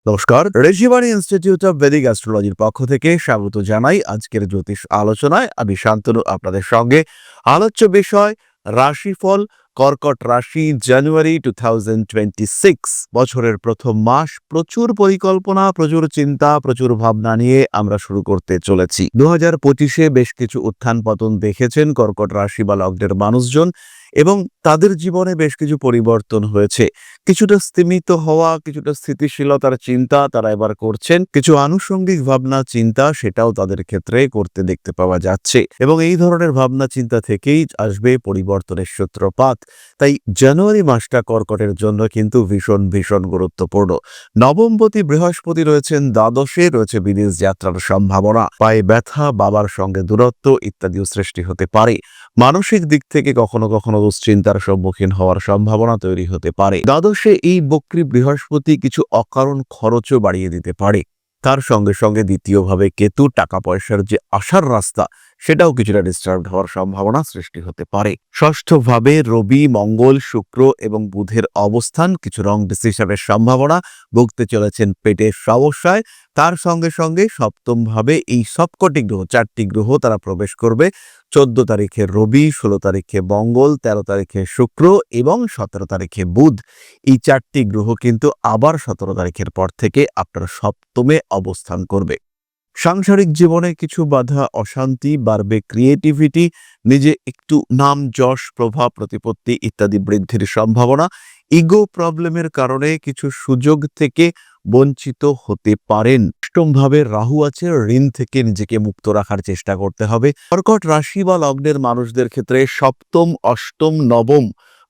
নমস্কার, Rishibani institute of Vedic অ্যাস্ট্রোলজির পক্ষ থেকে স্বাগত জানাই। আজকের জ্যোতিষ আলোচনায় আমি শান্তনু আপনাদের সঙ্গে। আলোচ্য বিষয় রাশিফল, কর্কট রাশি, জানুয়ারি 2026 বছরের প্রথম মাস। প্রচুর পরিকল্পনা, প্রচুর চিন্তা, প্রচুর ভাবনা নিয়ে আমরা শুরু করতে চলেছি। 2025-এ বেশ কিছু উত্থান পতন দেখেছেন কর্কট রাশি বা লগ্নের মানুষজন, এবং তাদের জীবনে বেশ কিছু পরিবর্তন হয়েছে। কিছুটা স্তিমিত হওয়া, কিছুটা স্থিতিশীলতার চিন্তা তারা এবার করছেন। কিছু আনুষঙ্গিক ভাবনা চিন্তা সেটাও তাদের ক্ষেত্রে করতে দেখতে পাওয়া যাচ্ছে, এবং এই ধরনের ভাবনা চিন্তা থেকেই আসবে পরিবর্তনের সূত্রপাত। তাই জানুয়ারি মাসটা কর্কটের জন্য কিন্তু ভীষণ ভীষণ গুরুত্বপূর্ণ। নবমপতি বৃহস্পতি রয়েছেন দ্বাদশে, রয়েছে বিদেশ যাত্রার সম্ভাবনা। পায়ে ব্যথা, বাবার সঙ্গে দূরত্ব ইত্যাদিও সৃষ্টি হতে পারে। মানসিক দিক থেকে কখনো কখনো দুশ্চিন্তার সম্মুখীন হওয়ার সম্ভাবনা তৈরি হতে পারে। দ্বাদশে এই বক্রী বৃহস্পতি কিছু অকারণ খরচও বাড়িয়ে দিতে পারে। তার সঙ্গে সঙ্গে দ্বিতীয়ভাবে কেতু টাকা পয়সার যে আসার রাস্তা সেটাও কিছুটা ডিস্টার্ব হওয়ার সম্ভাবনা সৃষ্টি হতে পারে। ষষ্ঠভাবে রবি, মঙ্গল, শুক্র এবং বুধের অবস্থান কিছু রং ডিসিশনের সম্ভাবনা। ভুগতে চলেছেন পেটের সমস্যায়। তার সঙ্গে সঙ্গে সপ্তম ভাবে এই সবকটি গ্রহ, 4টি গ্রহ তারা প্রবেশ করবে। 14 তারিখে রবি, 16 তারিখে মঙ্গল, 13 তারিখে শুক্র এবং 17 তারিখে বুধ। এই 4টি গ্রহ কিন্তু আবার 17 তারিখের পর থেকে আপনার সপ্তমে অবস্থান করবে। সাংসারিক জীবনে কিছু বাধা, অশান্তি বাড়বে, ক্রিয়েটিভিটি, নিজে একটু নাম, যশ, প্রভাব, প্রতিপত্তি ইত্যাদি বৃদ্ধির সম্ভাবনা। ইগো প্রবলেমের কারণে কিছু সুযোগ থেকে বঞ্চিত হতে পারেন। অষ্টমভাবে রাহু আছে, ঋণ থেকে নিজেকে মুক্ত রাখার চেষ্টা করতে হবে। কর্কট রাশি বা লগ্নের মানুষদের ক্ষেত্রে সপ্তম, অষ্টম, নবম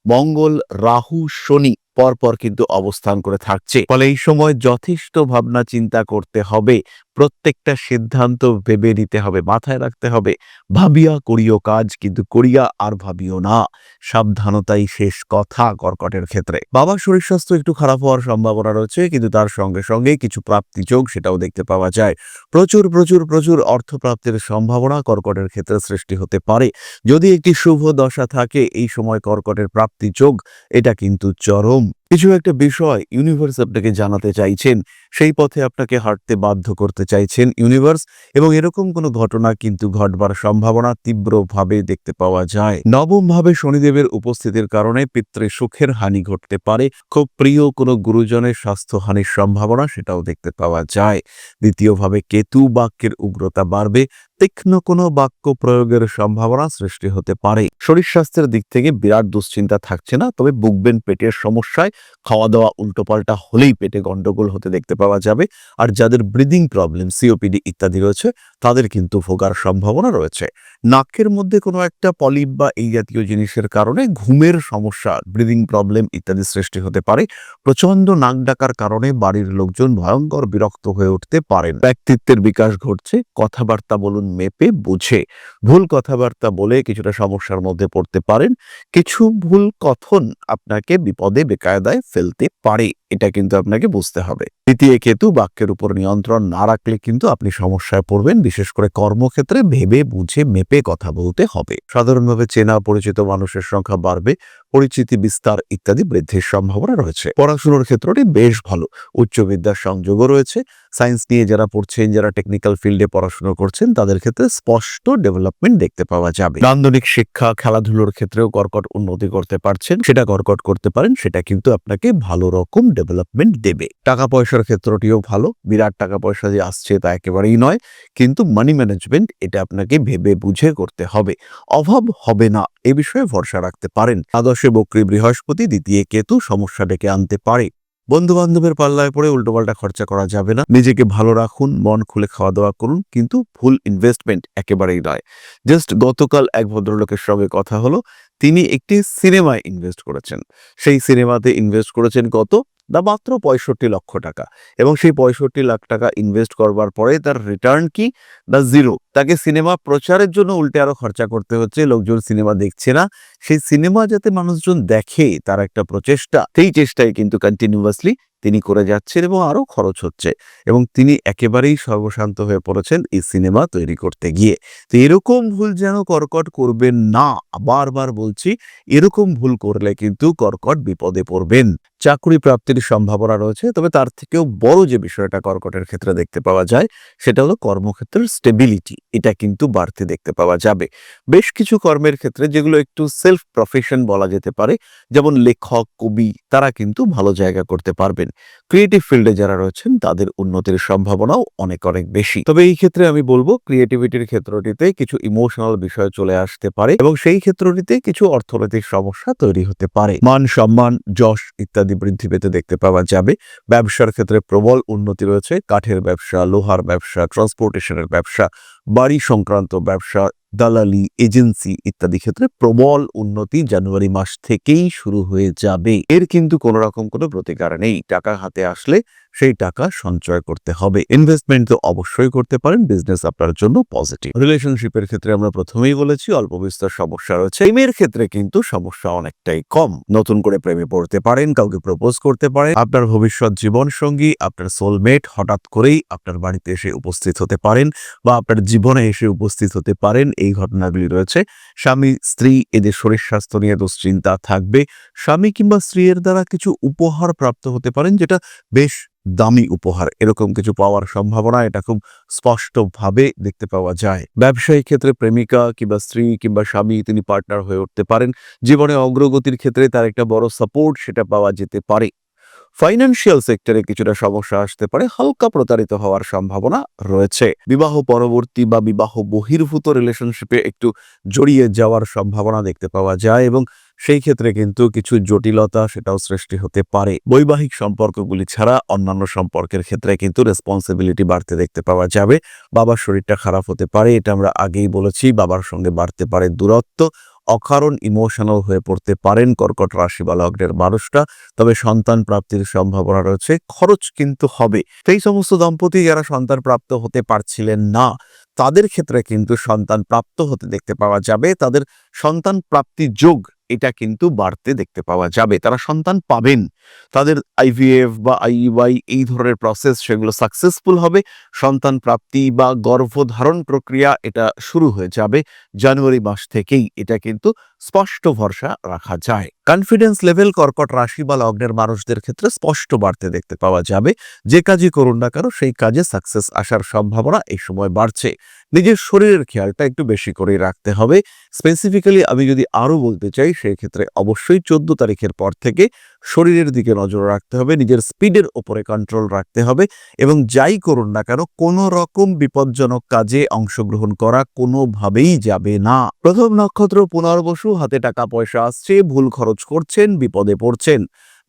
মঙ্গল, রাহু, শনি পরপর কিন্তু অবস্থান করে থাকছে। ফলে এই সময় যথেষ্ট ভাবনা চিন্তা করতে হবে। প্রত্যেকটা সিদ্ধান্ত ভেবে নিতে হবে, মাথায় রাখতে হবে। ভাবিয়া করিও কাজ, কিন্তু করিয়া আর ভাবিও না। সাবধানতাই শেষ কথা কর্কটের ক্ষেত্রে। বাবার শরীর স্বাস্থ্য একটু খারাপ হওয়ার সম্ভাবনা রয়েছে, কিন্তু তার সঙ্গে সঙ্গে কিছু প্রাপ্তি যোগ সেটাও দেখতে পাওয়া যায়। প্রচুর প্রচুর প্রচুর অর্থপ্রাপ্তির সম্ভাবনা কর্কটের ক্ষেত্রে সৃষ্টি হতে পারে। যদি একটি শুভ দশা থাকে এই সময় কর্কটের প্রাপ্তি যোগ এটা কিন্তু চরম। কিছু একটা বিষয় ইউনিভার্স আপনাকে জানাতে চাইছেন, সেই পথে আপনাকে হাঁটতে বাধ্য করতে চাইছেন ইউনিভার্স, এবং এরকম কোনো ঘটনা কিন্তু ঘটবার সম্ভাবনা তীব্রভাবে দেখতে পাওয়া যায়। নবম ভাবে শনিদেবের উপস্থিতির কারণে পিতৃ সুখের হানি ঘটতে পারে। খুব প্রিয় কোনো গুরুজনের স্বাস্থ্যহানির সম্ভাবনা সেটাও দেখতে পাওয়া যায়। দ্বিতীয়ভাবে কেতু, বাক্যের উগ্রতা বাড়বে। তীক্ষ্ণ কোনো বাক্য প্রয়োগের সম্ভাবনা সৃষ্টি হতে পারে। শরীর স্বাস্থ্যের দিক থেকে বিরাট দুশ্চিন্তা থাকছে না, তবে ভুগবেন পেটের সমস্যায়। খাওয়া দাওয়া উল্টোপাল্টা হলেই পেটে গন্ডগোল হতে দেখতে পাওয়া যাবে। আর যাদের ব্রিদিং প্রবলেম, সিওপিডি ইত্যাদি রয়েছে তাদের কিন্তু ভোগার সম্ভাবনা রয়েছে। নাকের মধ্যে কোনো একটা পলিপ বা এই জাতীয় জিনিসের কারণে ঘুমের সমস্যা, ব্রিদিং প্রবলেম ইত্যাদি সৃষ্টি হতে পারে। প্রচন্ড নাক ডাকার কারণে বাড়ির লোকজন ভয়ঙ্কর বিরক্ত হয়ে উঠতে পারেন। ব্যক্তিত্বের বিকাশ ঘটছে। কথাবার্তা বলুন মেপে বুঝে। ভুল কথাবার্তা বলে কিছুটা সমস্যার মধ্যে পড়তে পারেন। কিছু ভুল কথন আপনাকে বিপদে বেকায়দায় ফেলতে পারে, এটা কিন্তু আপনাকে বুঝতে হবে। তৃতীয় কেতু, বাক্যের উপর নিয়ন্ত্রণ না রাখলে কিন্তু আপনি সমস্যায় পড়বেন। বিশেষ করে কর্মক্ষেত্রে ভেবে বুঝে মেপে কথা বলতে হবে। সাধারণভাবে চেনা পরিচিত মানুষের সংখ্যা বাড়বে। পরিচিতি বিস্তার ইত্যাদি বৃদ্ধির সম্ভাবনা রয়েছে। পড়াশোনার ক্ষেত্রটি বেশ ভালো। উচ্চ বিদ্যার সংযোগও রয়েছে। সায়েন্স নিয়ে যারা পড়ছেন, যারা টেকনিক্যাল ফিল্ডে পড়াশোনা করছেন তাদের ক্ষেত্রে স্পষ্ট ডেভেলপমেন্ট দেখতে পাওয়া যাবে। নান্দনিক শিক্ষা, খেলাধুলোর ক্ষেত্রেও কর্কট উন্নতি করতে পারছেন, সেটা কর্কট করতে পারেন, সেটা কিন্তু আপনাকে ভালো রকম ডেভেলপমেন্ট দেবে। টাকা পয়সার ক্ষেত্রটিও ভালো। বিরাট টাকা পয়সা যে আসছে তা একেবারেই নয়, কিন্তু মানি ম্যানেজমেন্ট এটা আপনাকে ভেবে বুঝে করতে হবে। অভাব হবে না এ বিষয়ে ভরসা রাখতে পারেন। দ্বাদশে বক্রী বৃহস্পতি, দ্বিতীয় কেতু সমস্যা ডেকে আনতে পারে। বন্ধু বান্ধবের পাল্লায় পড়ে উল্টোপাল্টা খরচা করা যাবে না। নিজেকে ভালো রাখুন, মন খুলে খাওয়া দাওয়া করুন, কিন্তু ভুল ইনভেস্টমেন্ট একেবারেই নয়। জাস্ট গতকাল এক ভদ্রলোকের সঙ্গে কথা হলো, তিনি একটি সিনেমায় ইনভেস্ট করেছেন। সেই সিনেমাতে ইনভেস্ট করেছেন কত না, মাত্র 65 লক্ষ টাকা। এবং সেই 65 লাখ টাকা ইনভেস্ট করবার পরে তার রিটার্ন কি না, জিরো। তাকে সিনেমা প্রচারের জন্য উল্টে আরো খরচা করতে হচ্ছে। লোকজন সিনেমা দেখছে না, সেই সিনেমা যাতে মানুষজন দেখে তার একটা প্রচেষ্টা, সেই চেষ্টায় কিন্তু কন্টিনিউয়াসলি তিনি করে যাচ্ছেন এবং আরো খরচ হচ্ছে, এবং তিনি একেবারেই সর্বশান্ত হয়ে পড়েছেন এই সিনেমা তৈরি করতে গিয়ে। তো এরকম ভুল যেন কর্কট করবেন না, বারবার বলছি, এরকম ভুল করলে কিন্তু কর্কট বিপদে পড়বেন। চাকরি প্রাপ্তির সম্ভাবনা রয়েছে। তবে তার থেকেও বড় যে বিষয়টা কর্কটের ক্ষেত্রে দেখতে পাওয়া যায়, সেটা হলো কর্মক্ষেত্রের স্টেবিলিটি। এটা কিন্তু বাড়তে দেখতে পাওয়া যাবে। বেশ কিছু কর্মের ক্ষেত্রে যেগুলো একটু সেলফ প্রফেশন বলা যেতে পারে, যেমন লেখক, কবি, তারা কিন্তু ভালো জায়গা করতে পারবেন। ক্রিয়েটিভ ফিল্ডে যারা রয়েছেন তাদের উন্নতির সম্ভাবনাও অনেক অনেক বেশি। তবে এই ক্ষেত্রে আমি বলবো ক্রিয়েটিভিটির ক্ষেত্রটিতে কিছু ইমোশনাল বিষয় চলে আসতে পারে এবং সেই ক্ষেত্রটিতে কিছু অর্থনৈতিক সমস্যা তৈরি হতে পারে। মান সম্মান, যশ ইত্যাদি বৃদ্ধি পেতে দেখতে পাওয়া যাবে। ব্যবসার ক্ষেত্রে প্রবল উন্নতি রয়েছে। কাঠের ব্যবসা, লোহার ব্যবসা, ট্রান্সপোর্টেশনের ব্যবসা, বাড়ি সংক্রান্ত ব্যবসা, দালালি, এজেন্সি ইত্যাদি ক্ষেত্রে প্রবল উন্নতি জানুয়ারি মাস থেকেই শুরু হয়ে যাবে। এর কিন্তু কোনো রকম কোনো প্রতিকার নেই। টাকা হাতে আসলে সেই টাকা সঞ্চয় করতে হবে। ইনভেস্টমেন্ট তো অবশ্যই করতে পারেন, বিজনেস আপনার জন্য পজিটিভ। রিলেশনশিপের ক্ষেত্রে আমরা প্রথমেই বলেছি অল্প বিস্তর সমস্যা রয়েছে। প্রেমের ক্ষেত্রে কিন্তু সমস্যা অনেকটাই কম। নতুন করে প্রেমে পড়তে পারেন, কাউকে প্রপোজ করতে পারেন। আপনার ভবিষ্যৎ জীবন সঙ্গী, আপনার সোলমেট হঠাৎ করেই আপনার বাড়িতে এসে উপস্থিত হতে পারেন বা আপনার জীবনে এসে উপস্থিত হতে পারেন, এই ঘটনাগুলি রয়েছে। স্বামী স্ত্রী এদের শরীর স্বাস্থ্য নিয়ে দুশ্চিন্তা থাকবে। স্বামী কিংবা স্ত্রীর দ্বারা কিছু উপহার প্রাপ্ত হতে পারেন, যেটা বেশ দামি উপহার। এরকম কিছু পাওয়ার সম্ভাবনা এটা খুব স্পষ্টভাবে দেখতে পাওয়া যায়। ব্যবসায়িক ক্ষেত্রে প্রেমিকা কিংবা স্ত্রী কিংবা স্বামী তিনি পার্টনার হয়ে উঠতে পারেন। জীবনে অগ্রগতির ক্ষেত্রে তার একটা বড় সাপোর্ট সেটা পাওয়া যেতে পারে। ফাইন্যান্সিয়াল সেক্টরে কিছুটা সমস্যা আসতে পারে, হালকা প্রতারিত হওয়ার সম্ভাবনা রয়েছে। বিবাহ পরবর্তী বা বিবাহ বহির্ভূত রিলেশনশিপে একটু জড়িয়ে যাওয়ার সম্ভাবনা দেখতে পাওয়া যায় এবং সেই ক্ষেত্রে কিন্তু কিছু জটিলতা সেটাও সৃষ্টি হতে পারে। বৈবাহিক সম্পর্কগুলি ছাড়া অন্যান্য সম্পর্কের ক্ষেত্রে কিন্তু রেসপন্সিবিলিটি বাড়তে দেখতে পাওয়া যাবে। বাবার শরীরটা খারাপ হতে পারে, এটা আমরা আগেই বলেছি। বাবার সঙ্গে বাড়তে পারে দূরত্ব। অকারণ ইমোশনাল হয়ে পড়তে পারেন কর্কট রাশি বা লগ্নের মানুষরা। তবে সন্তান প্রাপ্তির সম্ভাবনা রয়েছে, খরচ কিন্তু হবে। সেই সমস্ত দম্পতি যারা সন্তান প্রাপ্ত হতে পারছিলেন না, তাদের ক্ষেত্রে কিন্তু সন্তান প্রাপ্ত হতে দেখতে পাওয়া যাবে। তাদের সন্তান প্রাপ্তি যোগ এটা কিন্তু বাড়তে দেখতে পাওয়া যাবে। তারা সন্তান পাবেন। তাদের আইভিএফ বা আইইউআই এই ধরনের প্রসেস সেগুলো সাকসেসফুল হবে। সন্তান প্রাপ্তি বা গর্ভধারণ প্রক্রিয়া এটা শুরু হয়ে যাবে জানুয়ারি মাস থেকেই। এটা কিন্তু স্পষ্ট ভরসা রাখা যায়। কনফিডেন্স লেভেল কর্কট রাশি বা লগ্নের মানুষদের ক্ষেত্রে স্পষ্ট বাড়তে দেখতে পাওয়া যাবে। যে কাজই করুন না কেন সেই কাজে সাকসেস আসার সম্ভাবনা এই সময় বাড়ছে। নিজের শরীরের খেয়ালটা একটু বেশি করে রাখতে হবে। স্পেসিফিক্যালি আমি যদি আরো বলতে চাই, সেই ক্ষেত্রে অবশ্যই 14 তারিখের পর থেকে শরীরের দিকে নজর রাখতে হবে, নিজের স্পিডের ওপরে কন্ট্রোল রাখতে হবে এবং যাই করুন না কেন কোনো রকম বিপজ্জনক কাজে অংশগ্রহণ করা কোনোভাবেই যাবে না। প্রথম নক্ষত্র পুনর্বসু, হাতে টাকা পয়সা আসছে, ভুল খরচ করছেন, বিপদে পড়ছেন।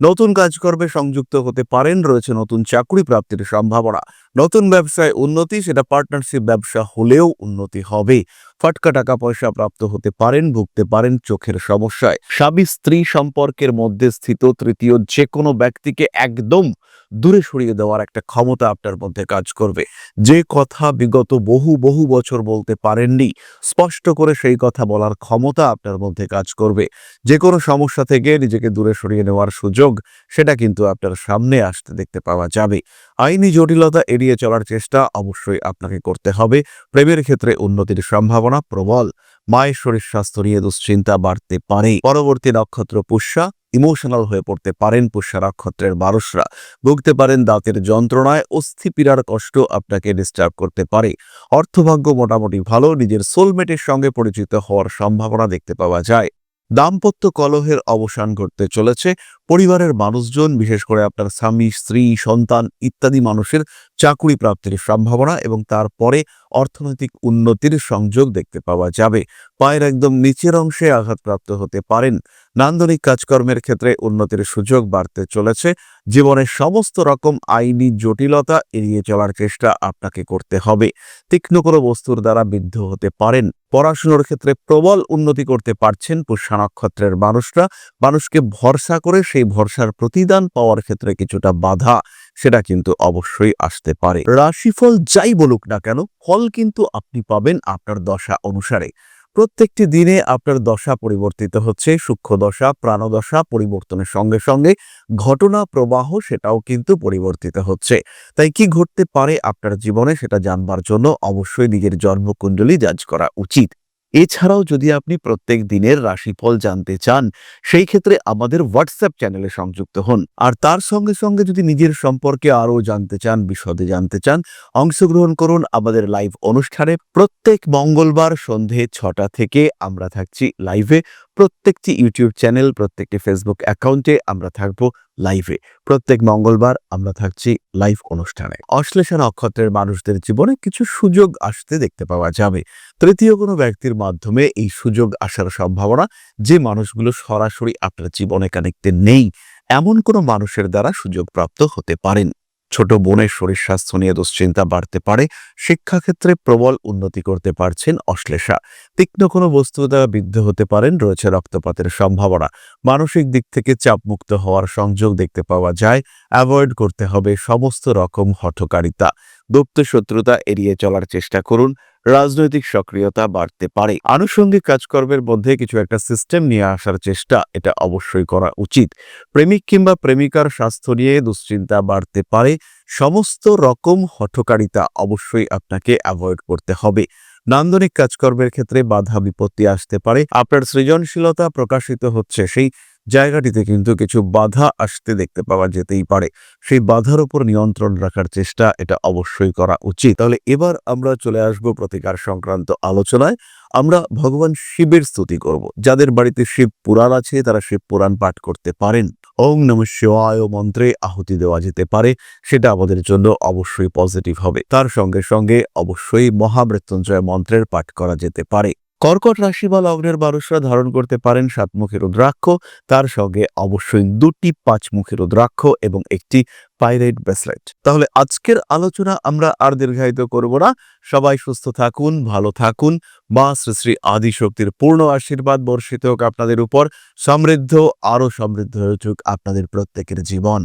নতুন কাজকর্মে সংযুক্ত হতে পারেন, রয়েছে নতুন চাকরি প্রাপ্তির সম্ভাবনা। নতুন ব্যবসায় উন্নতি, সেটা পার্টনারশিপ ব্যবসা হলেও উন্নতি হবে। ফাটকা টাকা পয়সা প্রাপ্ত হতে পারেন, ভুগতে পারেন চোখের সমস্যায়। স্বামী স্ত্রী সম্পর্কের মধ্যে স্থিত তৃতীয় যে কোনো ব্যক্তিকে একদম দূরে সরিয়ে দেওয়ার একটা ক্ষমতা আপনার মধ্যে কাজ করবে। যে কথা বিগত বহু বহু বছর বলতে পারেননি, স্পষ্ট করে সেই কথা বলার ক্ষমতা আপনার মধ্যে কাজ করবে। যে কোনো সমস্যা থেকে নিজেকে দূরে সরিয়ে নেওয়ার সুযোগ সেটা কিন্তু আপনার সামনে আসতে দেখতে পাওয়া যাবে। আইনি জটিলতা এড়িয়ে চলার চেষ্টা অবশ্যই আপনাকে করতে হবে। প্রেমের ক্ষেত্রে উন্নতির সম্ভাবনা প্রবল। মায়ের শরীর স্বাস্থ্য নিয়ে দুশ্চিন্তা বাড়তে পারে। পরবর্তী নক্ষত্র পুষ্যা, ইমোশনাল হয়ে পড়তে পারেন পুষ্যা নক্ষত্রের মানুষরা। ভুগতে পারেন দাঁতের যন্ত্রণায়, অস্থিপীড়ার কষ্ট আপনাকে ডিস্টার্ব করতে পারে। অর্থভাগ্য মোটামুটি ভালো, নিজের সোলমেটের সঙ্গে পরিচিত হওয়ার সম্ভাবনা দেখতে পাওয়া যায়। দাম্পত্য কলহের অবসান ঘটতে চলেছে। পরিবারের মানুষজন, বিশেষ করে আপনার স্বামী স্ত্রী সন্তান ইত্যাদি মানুষের চাকুরি প্রাপ্তির সম্ভাবনা এবং তারপরে অর্থনৈতিক উন্নতির সংযোগ দেখতে পাওয়া যাবে। পায়ের একদম নিচের অংশে আঘাতপ্রাপ্ত হতে পারেন। নান্দনিক কাজকর্মের ক্ষেত্রে উন্নতির সুযোগ বাড়তে চলেছে। জীবনের সমস্ত রকম আইনি জটিলতা এড়িয়ে চলার চেষ্টা আপনাকে করতে হবে। তীক্ষ্ণ কোনো বস্তুর দ্বারা বিদ্ধ হতে পারেন। পড়াশোনার ক্ষেত্রে প্রবল উন্নতি করতে পারছেন পুষ্যা নক্ষত্রের মানুষরা। মানুষকে ভরসা করে সেই ভরসার প্রতিদান পাওয়ার ক্ষেত্রে কিছুটা বাধা সেটা কিন্তু অবশ্যই আসতে পারে। রাশিফল যাই বলুক না কেন, ফল কিন্তু আপনি পাবেন আপনার দশা অনুসারে। প্রত্যেকটি দিনে আপনার দশা পরিবর্তিত হচ্ছে। সূক্ষ্ম দশা, প্রাণদশা পরিবর্তনের সঙ্গে সঙ্গে ঘটনা প্রবাহ সেটাও কিন্তু পরিবর্তিত হচ্ছে। তাই কি ঘটতে পারে আপনার জীবনে সেটা জানবার জন্য অবশ্যই নিজের জন্মকুণ্ডলী জাজ করা উচিত। এছাড়াও যদি আপনি প্রত্যেক দিনের রাশিফল জানতে চান, সেই ক্ষেত্রে আমাদের হোয়াটসঅ্যাপ চ্যানেলে সংযুক্ত হন। আর তার সঙ্গে সঙ্গে যদি নিজের সম্পর্কে আরও জানতে চান, বিশদে জানতে চান, অংশগ্রহণ করুন আমাদের লাইভ অনুষ্ঠানে। প্রত্যেক মঙ্গলবার সন্ধে 6টা থেকে আমরা থাকছি লাইভে। প্রত্যেকটি ইউটিউব চ্যানেল, প্রত্যেকটি ফেসবুক অ্যাকাউন্টে আমরা থাকবো লাইভে। প্রত্যেক মঙ্গলবার আমরা থাকছি লাইভ অনুষ্ঠানে। অশ্লেষা নক্ষত্রের মানুষদের জীবনে কিছু সুযোগ আসতে দেখতে পাওয়া যাবে। তৃতীয় কোনো ব্যক্তির মাধ্যমে এই সুযোগ আসার সম্ভাবনা, যে মানুষগুলো সরাসরি আপনার জীবনে কানেক্টেড নেই, এমন কোনো মানুষের দ্বারা সুযোগ প্রাপ্ত হতে পারেন। ছোট বোনের শরীর স্বাস্থ্য নিয়ে দুশ্চিন্তা বাড়তে পারে। শিক্ষাক্ষেত্রে প্রবল উন্নতি করতে পারছেন অশ্লেষা। তীক্ষ্ণ কোনো বস্তু দ্বারা বিদ্ধ হতে পারেন, রয়েছে রক্তপাতের সম্ভাবনা। মানসিক দিক থেকে চাপমুক্ত হওয়ার সংযোগ দেখতে পাওয়া যায়। অ্যাভয়েড করতে হবে সমস্ত রকম হঠকারিতা। গুপ্ত শত্রুতা এড়িয়ে চলার চেষ্টা করুন। রাজনৈতিক সক্রিয়তা বাড়তে পারে। আনুষঙ্গিক কাজকর্মের মধ্যে কিছু একটা সিস্টেম নিয়ে আসার চেষ্টা, এটা অবশ্যই করা উচিত। প্রেমিক কিংবা প্রেমিকার স্বাস্থ্য নিয়ে দুশ্চিন্তা বাড়তে পারে। সমস্ত রকম হঠকারিতা অবশ্যই আপনাকে অ্যাভয়েড করতে হবে। নান্দনিক কাজকর্মের ক্ষেত্রে বাধা বিপত্তি আসতে পারে। আপনার সৃজনশীলতা প্রকাশিত হচ্ছে, সেই জায়গাটিতে কিন্তু কিছু বাধা আসতে দেখতে পাওয়া যেতেই পারে। সেই বাধার উপর নিয়ন্ত্রণ রাখার চেষ্টা, এটা অবশ্যই করা উচিত। তাহলে এবার আমরা চলে আসব প্রতিকার সংক্রান্ত আলোচনায়। আমরা ভগবান শিবের স্তুতি করব। যাদের বাড়িতে শিব পুরাণ আছে তারা শিব পুরাণ পাঠ করতে পারেন। ওং নমঃ শিবায় মন্ত্রে আহুতি দেওয়া যেতে পারে, সেটা আমাদের জন্য অবশ্যই পজিটিভ হবে। তার সঙ্গে সঙ্গে অবশ্যই মহামৃত্যুঞ্জয় মন্ত্রের পাঠ করা যেতে পারে। কর্কট রাশি বা লগ্নের মানুষরা ধারণ করতে পারেন 7মুখী রুদ্রাক্ষ, তার সঙ্গে অবশ্যই 2টি 5মুখী রুদ্রাক্ষ এবং একটি পাইরাইট ব্রেসলেট। তাহলে আজকের আলোচনা আমরা আর দীর্ঘায়িত করব না। সবাই সুস্থ থাকুন, ভালো থাকুন। মা শ্রী শ্রী আদিশক্তির পূর্ণ আশীর্বাদ বর্ষিত হোক আপনাদের উপর। সমৃদ্ধ, আরো সমৃদ্ধ হয়ে উঠুক আপনাদের প্রত্যেকের জীবন।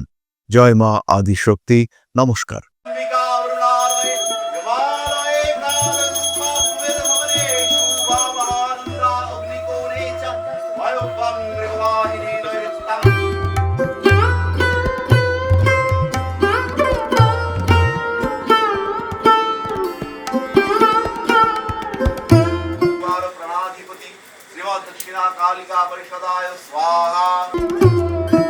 জয় মা আদিশক্তি। নমস্কার। दक्षिणा कालिका परिषदाय स्वाहा।